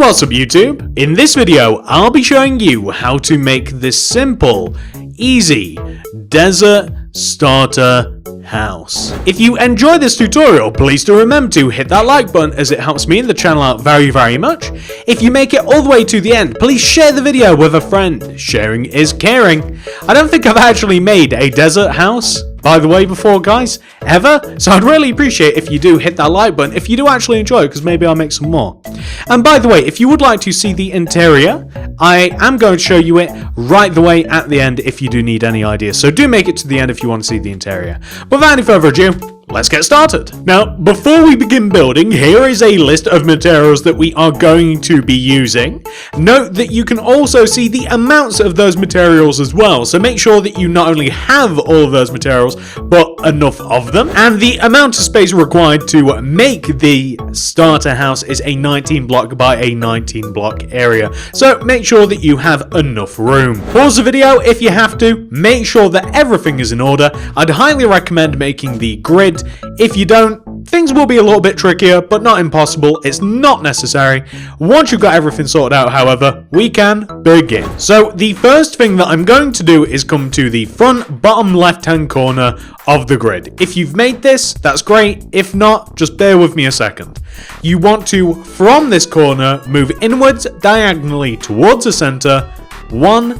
what's up YouTube? In this video, I'll be showing you how to make this simple, easy, desert starter house. If you enjoy this tutorial, please do remember to hit that like button as it helps me and the channel out very much. If you make it all the way to the end, please share the video with a friend. Sharing is caring. I don't think I've actually made a desert house, by the way, before, guys, ever. So I'd really appreciate if you do hit that like button if you do actually enjoy it, because maybe I'll make some more. And by the way, if you would like to see the interior, I am going to show you it right the way at the end if you do need any ideas. So do make it to the end if you want to see the interior. But without any further ado, let's get started. Now, before we begin building, here is a list of materials that we are going to be using. Note that you can also see the amounts of those materials as well, so make sure that you not only have all of those materials, but enough of them. And the amount of space required to make the starter house is a 19 block by a 19 block area, so make sure that you have enough room. Pause the video if you have to, make sure that everything is in order. I'd highly recommend making the grid. If you don't, things will be a little bit trickier, but not impossible. It's not necessary. Once you've got everything sorted out, however, we can begin. So the first thing that I'm going to do is come to the front bottom left-hand corner of the grid. If you've made this, that's great. If not, just bear with me a second. You want to, from this corner, move inwards diagonally towards the center 1,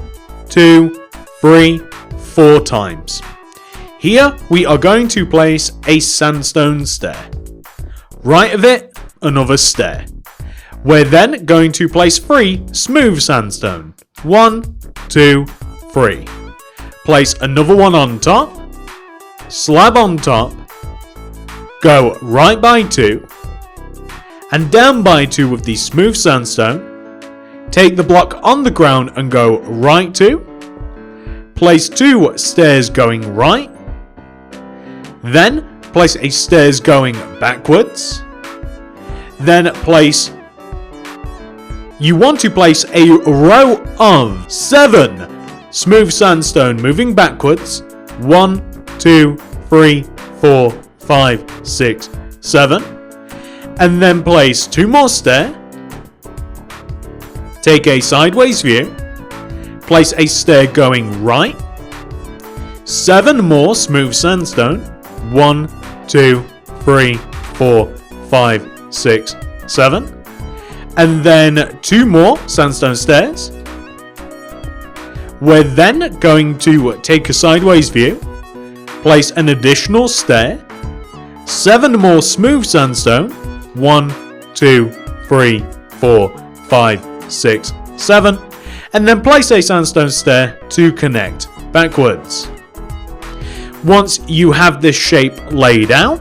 2, 3, 4 times. Here, we are going to place a sandstone stair. Right of it, another stair. We're then going to place 3 smooth sandstone. 1, 2, 3. Place another one on top. Slab on top. Go right by 2. And down by 2 with the smooth sandstone. Take the block on the ground and go right 2. Place 2 stairs going right. Then place a stairs going backwards. Then you want to place a row of 7 smooth sandstone moving backwards. 1, 2, 3, 4, 5, 6, 7. And then place 2 more stairs. Take a sideways view. Place a stair going right. 7 more smooth sandstone. 1, 2, 3, 4, 5, 6, 7. And then 2 more sandstone stairs. We're then going to take a sideways view. Place an additional stair. 7 more smooth sandstone. 1, 2, 3, 4, 5, 6, 7. And then place a sandstone stair to connect backwards. Once you have this shape laid out,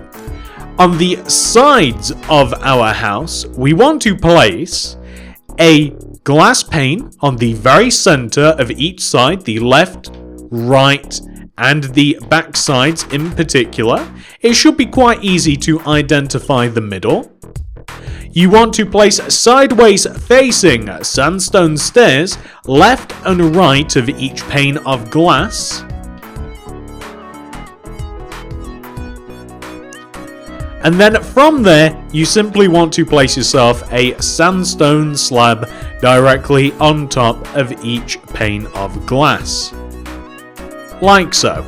on the sides of our house, we want to place a glass pane on the very center of each side, the left, right, and the back sides in particular. It should be quite easy to identify the middle. You want to place sideways facing sandstone stairs left and right of each pane of glass. And then from there, you simply want to place yourself a sandstone slab directly on top of each pane of glass. Like so.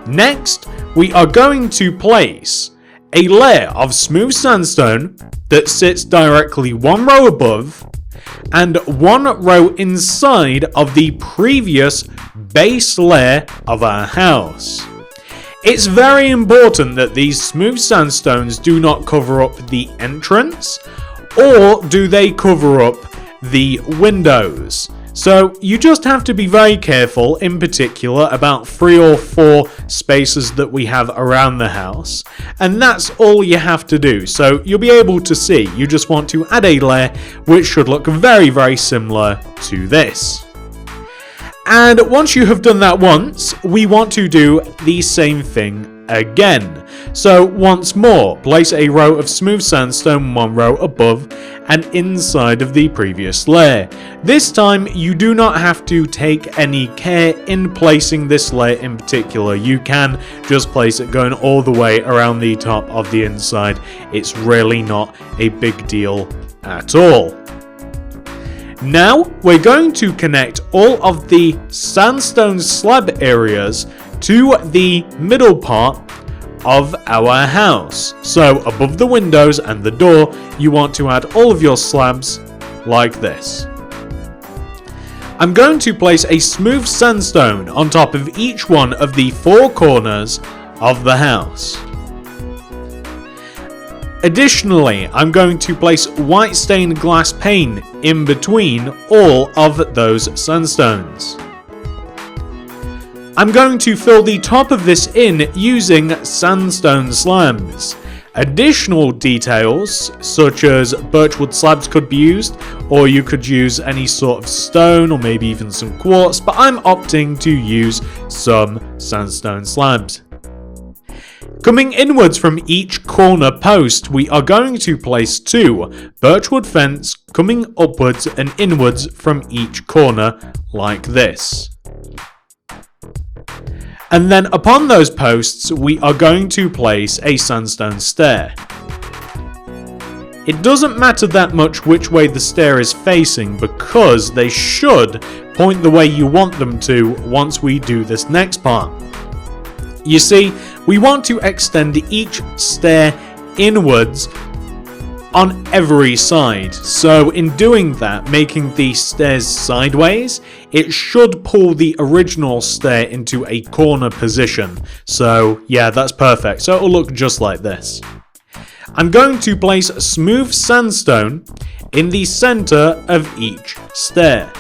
Next, we are going to place a layer of smooth sandstone that sits directly 1 row above and 1 row inside of the previous base layer of our house. It's very important that these smooth sandstones do not cover up the entrance, or do they cover up the windows. So you just have to be very careful, in particular about 3 or 4 spaces that we have around the house, and that's all you have to do. So you'll be able to see, you just want to add a layer which should look very similar to this. And once you have done that once, we want to do the same thing again. So once more, place a row of smooth sandstone 1 row above and inside of the previous layer. This time, you do not have to take any care in placing this layer in particular. You can just place it going all the way around the top of the inside. It's really not a big deal at all. Now we're going to connect all of the sandstone slab areas to the middle part of our house. So above the windows and the door, you want to add all of your slabs like this. I'm going to place a smooth sandstone on top of each one of the 4 corners of the house. Additionally, I'm going to place white stained glass pane in between all of those sandstones. I'm going to fill the top of this in using sandstone slabs. Additional details such as birchwood slabs could be used, or you could use any sort of stone or maybe even some quartz, but I'm opting to use some sandstone slabs. Coming inwards from each corner post, we are going to place 2 birchwood fence coming upwards and inwards from each corner like this. And then upon those posts, we are going to place a sandstone stair. It doesn't matter that much which way the stair is facing because they should point the way you want them to once we do this next part. You see, we want to extend each stair inwards on every side. So in doing that, making the stairs sideways, it should pull the original stair into a corner position. So yeah, that's perfect. So it'll look just like this. I'm going to place smooth sandstone in the center of each stair.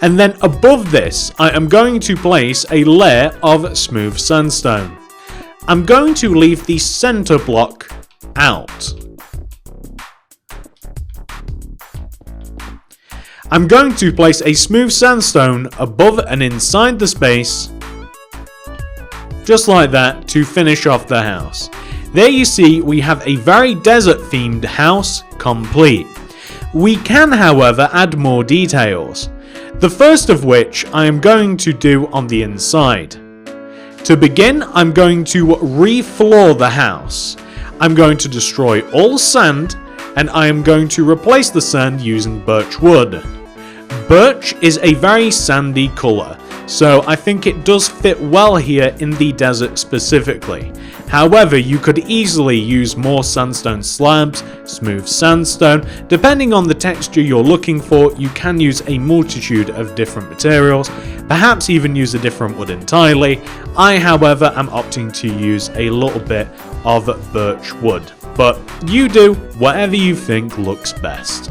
And then above this, I am going to place a layer of smooth sandstone. I'm going to leave the center block out. I'm going to place a smooth sandstone above and inside the space, just like that, to finish off the house. There you see, we have a very desert themed house complete. We can, however, add more details. The first of which I am going to do on the inside. To begin, I'm going to re-floor the house. I'm going to destroy all sand, and I am going to replace the sand using birch wood. Birch is a very sandy colour, so I think it does fit well here in the desert specifically. However, you could easily use more sandstone slabs, smooth sandstone. Depending on the texture you're looking for, you can use a multitude of different materials, perhaps even use a different wood entirely. I, however, am opting to use a little bit of birch wood, but you do whatever you think looks best.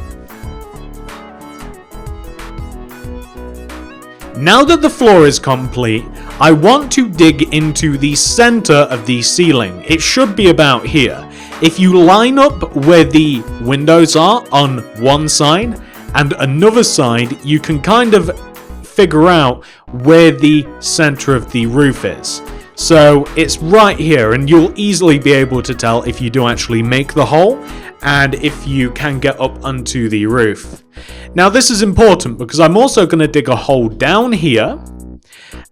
Now that the floor is complete, I want to dig into the center of the ceiling. It should be about here. If you line up where the windows are on one side and another side, you can kind of figure out where the center of the roof is. So it's right here, and you'll easily be able to tell if you do actually make the hole and if you can get up onto the roof. Now this is important because I'm also going to dig a hole down here,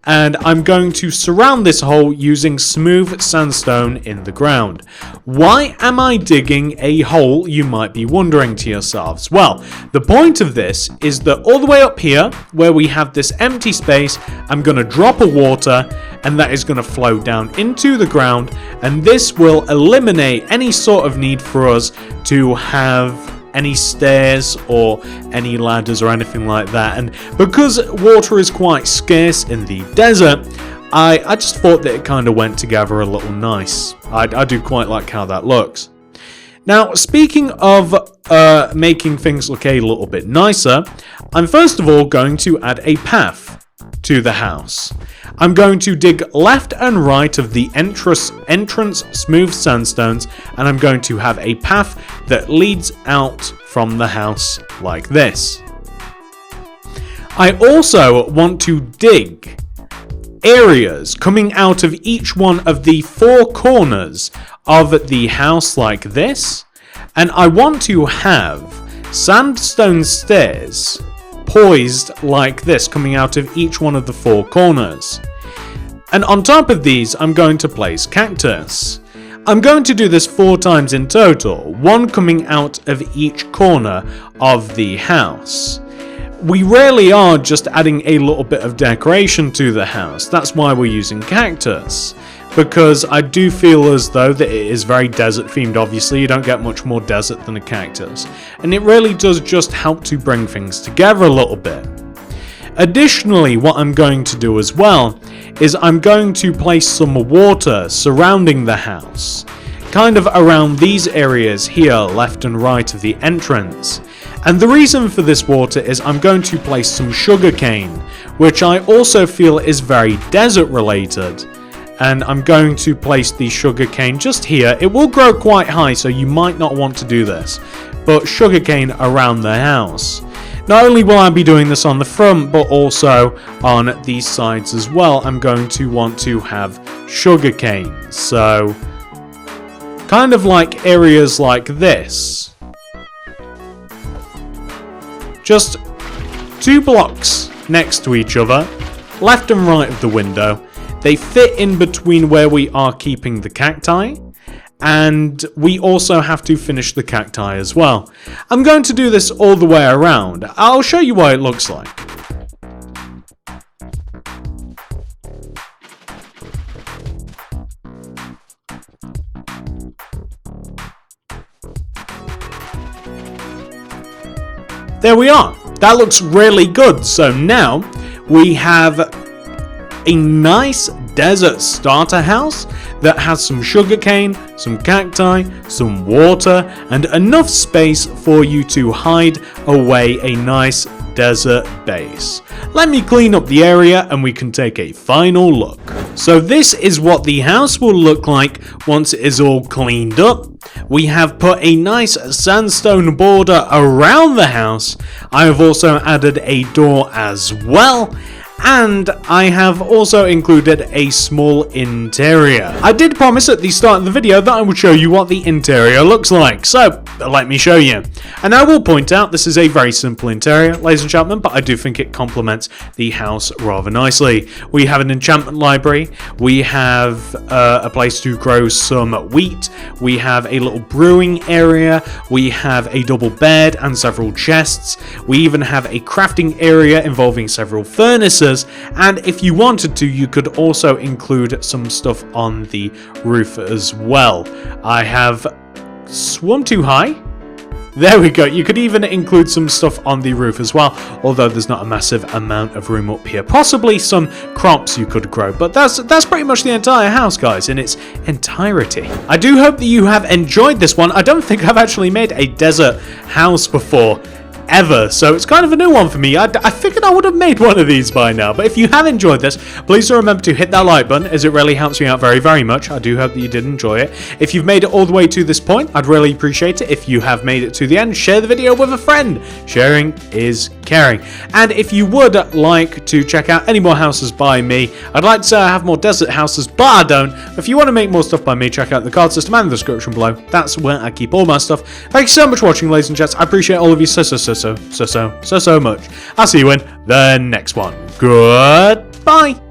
and I'm going to surround this hole using smooth sandstone in the ground. Why am I digging a hole, you might be wondering to yourselves? Well, the point of this is that all the way up here, where we have this empty space, I'm going to drop a water, and that is going to flow down into the ground, and this will eliminate any sort of need for us to have any stairs or any ladders or anything like that. And because water is quite scarce in the desert, I just thought that it kind of went together a little nice. I do quite like how that looks. Now, speaking of making things look a little bit nicer, I'm first of all going to add a path to the house. I'm going to dig left and right of the entrance smooth sandstones, and I'm going to have a path that leads out from the house like this. I also want to dig areas coming out of each one of the 4 corners of the house like this, and I want to have sandstone stairs poised like this coming out of each one of the 4 corners. And on top of these, I'm going to place cactus. I'm going to do this 4 times in total, one coming out of each corner of the house. We really are just adding a little bit of decoration to the house. That's why we're using cactus. Because I do feel as though that it is very desert themed. Obviously, you don't get much more desert than a cactus. And it really does just help to bring things together a little bit. Additionally, what I'm going to do as well is I'm going to place some water surrounding the house. Kind of around these areas here, left and right of the entrance. And the reason for this water is I'm going to place some sugarcane, which I also feel is very desert related. And I'm going to place the sugarcane just here. It will grow quite high, so you might not want to do this, but sugarcane around the house. Not only will I be doing this on the front, but also on these sides as well. I'm going to want to have sugarcane, so kind of like areas like this. Just 2 blocks next to each other, left and right of the window. They fit in between where we are keeping the cacti, and we also have to finish the cacti as well. I'm going to do this all the way around. I'll show you what it looks like. There we are. That looks really good. So now we have a nice desert starter house that has some sugarcane, some cacti, some water, and enough space for you to hide away a nice desert base. Let me clean up the area and we can take a final look. So this is what the house will look like once it is all cleaned up. We have put a nice sandstone border around the house. I have also added a door as well. And I have also included a small interior. I did promise at the start of the video that I would show you what the interior looks like, so let me show you. And I will point out this is a very simple interior, ladies and gentlemen, but I do think it complements the house rather nicely. We have an enchantment library, we have a place to grow some wheat, we have a little brewing area, we have a double bed and several chests, we even have a crafting area involving several furnaces. And if you wanted to, you could also include some stuff on the roof as well. I have swum too high. There we go. You could even include some stuff on the roof as well, although there's not a massive amount of room up here. Possibly some crops you could grow, but that's pretty much the entire house, guys, in its entirety. I do hope that you have enjoyed this one. I don't think I've actually made a desert house before, ever, so it's kind of a new one for me. I figured I would have made one of these by now, but if you have enjoyed this, please do remember to hit that like button, as it really helps me out very, very much. I do hope that you did enjoy it. If you've made it all the way to this point, I'd really appreciate it. If you have made it to the end, share the video with a friend. Sharing is caring. And if you would like to check out any more houses by me, I'd like to say I have more desert houses, but I don't. If you want to make more stuff by me, check out the card system and the description below. That's where I keep all my stuff. Thank you so much for watching, ladies and gents. I appreciate all of you so much. I'll see you in the next one. Goodbye.